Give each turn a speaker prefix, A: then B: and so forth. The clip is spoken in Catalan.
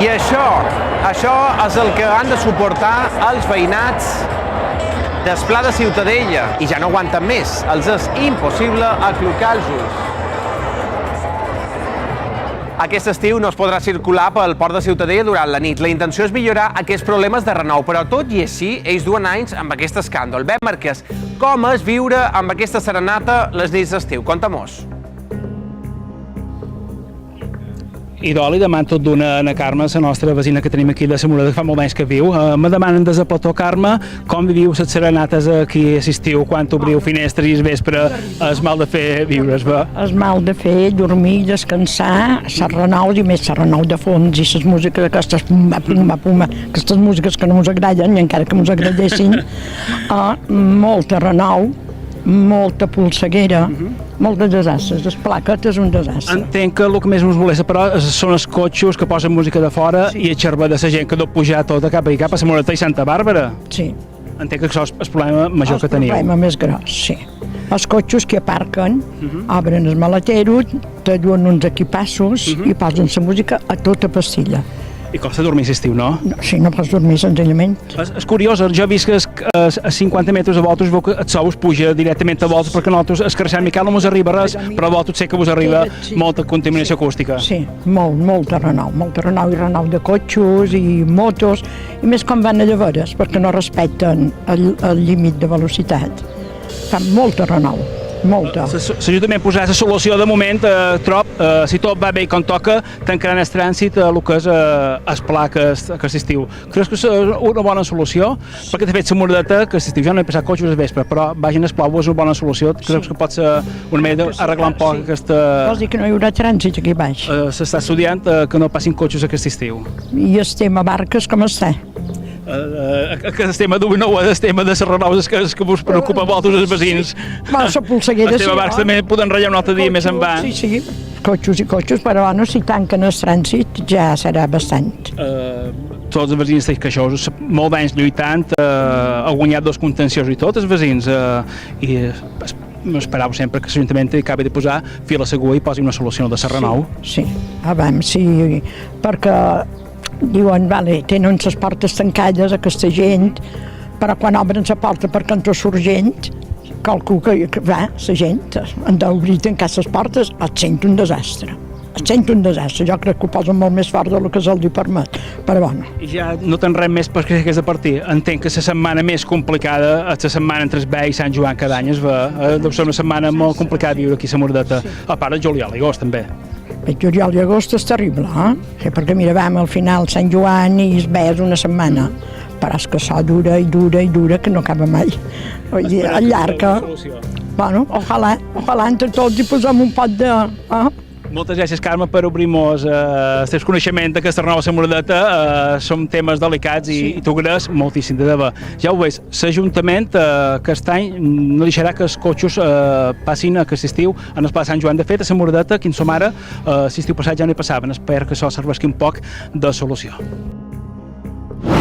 A: I això és el que han de suportar els veïnats del Pla de Ciutadella i ja no aguanten més. Els és impossible aclucar els ulls. Aquest estiu no es podrà circular pel port de Ciutadella durant la nit. La intenció és millorar aquests problemes de renou, però tot i així, ells duen anys amb aquest escàndol. Ben, Marquès, com és viure amb aquesta serenata les nits d'estiu? Conta-mos.
B: I li demano tot d'una a Carme, la nostra vecina que tenim aquí de la Morada, que fa molt d'anys que viu. Me demanen des de plató, Carme, com viviu les serenates aquí a l'estiu, quan obriu finestres i el vespre és mal de fer viure-es bé?
C: És mal de fer, dormir, descansar, serrenaus i més serrenau de fons i les músiques aquestes pumba, pumba, pumba, aquestes músiques que no ens agraden i encara que ens agradessin, molta renou, molta polseguera, molt de desastres. Les plaques és un desastre.
B: Entenc que el que més ens molesta, però, són els cotxos que posen música de fora i el xerver de la gent que deu pujar tota cap a la Morata i Santa Bàrbara.
C: Sí.
B: Entenc que això és el problema major que teniu.
C: El problema més gros, sí. Els cotxos que aparquen, obren el maletero, te duen uns equipassos i posen la música a tota pastilla.
B: I costa dormir l'estiu, no?
C: Sí, no pots dormir senzillament.
B: És curiós, jo he vist que a 50 metres de voltes veu que el sol us puja directament a voltes perquè nosaltres, el carrer Sant Miquel no ens arriba res, però a voltes sé que us arriba molta contaminació acústica.
C: Sí, molta renou i renou de cotxos i motos, i més quan van a lleveres, perquè no respecten el límit de velocitat. Fan molta renou. Molta.
B: L'Ajuntament posarà la solució de moment, trob, si tot va bé i com toca, tancaran el trànsit a el que és el pla aquest estiu. Creus que és una bona solució? Perquè de fet la Moradeta, que l'estiu ja no he passat cotxes al vespre, però vagin el plau és una bona solució. Creus que pot ser una manera d'arreglar un poc aquesta...
C: Vols dir que no hi haurà trànsit aquí baix?
B: S'està estudiant que no passin cotxes aquest estiu.
C: I el tema barques com està?
B: El tema d'un nou és el tema de les renoves que us preocupa a vosaltres els veïns.
C: La polseguera,
B: el tema barcs també poden ratllar un altre dia més en va.
C: Sí, cotxos i cotxos, però bueno, si tanquen el trànsit ja serà bastant.
B: Tots els veïns estan queixosos, molt d'anys lluitant, ha guanyat dos contenciosos i tots els veïns, i esperava sempre que l'Ajuntament acabi de posar fil a l'agulla i posi una solució de la renou.
C: Sí, sí, perquè diuen, vale, tenen les portes tancades aquesta gent, però quan obren la porta perquè entra surt gent, calculo que va, la gent han d'obrir i tancar les portes, et sent un desastre. Et sent un desastre, jo crec que ho posen molt més fort del que se'ls permet, però bueno.
B: I ja no te'n res més perquè és de partir. Entenc que la setmana més complicada és la setmana entre Esbé i Sant Joan cada any, deu ser una setmana molt complicada viure aquí a la Moradeta, a part de juliol i agost també.
C: El juliol i agost és terrible, Sí, perquè mira, vam al final Sant Joan i es ve una setmana, però és que això dura i dura i dura que no acaba mai. Allarga. Bueno, ojalà entre tots hi posem un pot de...
B: Moltes gràcies, Carme, per obrir-nos els teus coneixements d'aquesta nova Moradeta. Són temes delicats i t'ho agraeix moltíssim de debò. Ja ho veus, l'Ajuntament aquest any no deixarà que els cotxos passin aquest estiu en el Pla de Sant Joan. De fet, a la Moradeta, aquí en som ara, l'estiu passat ja no hi passaven. Espero que això serveixi un poc de solució.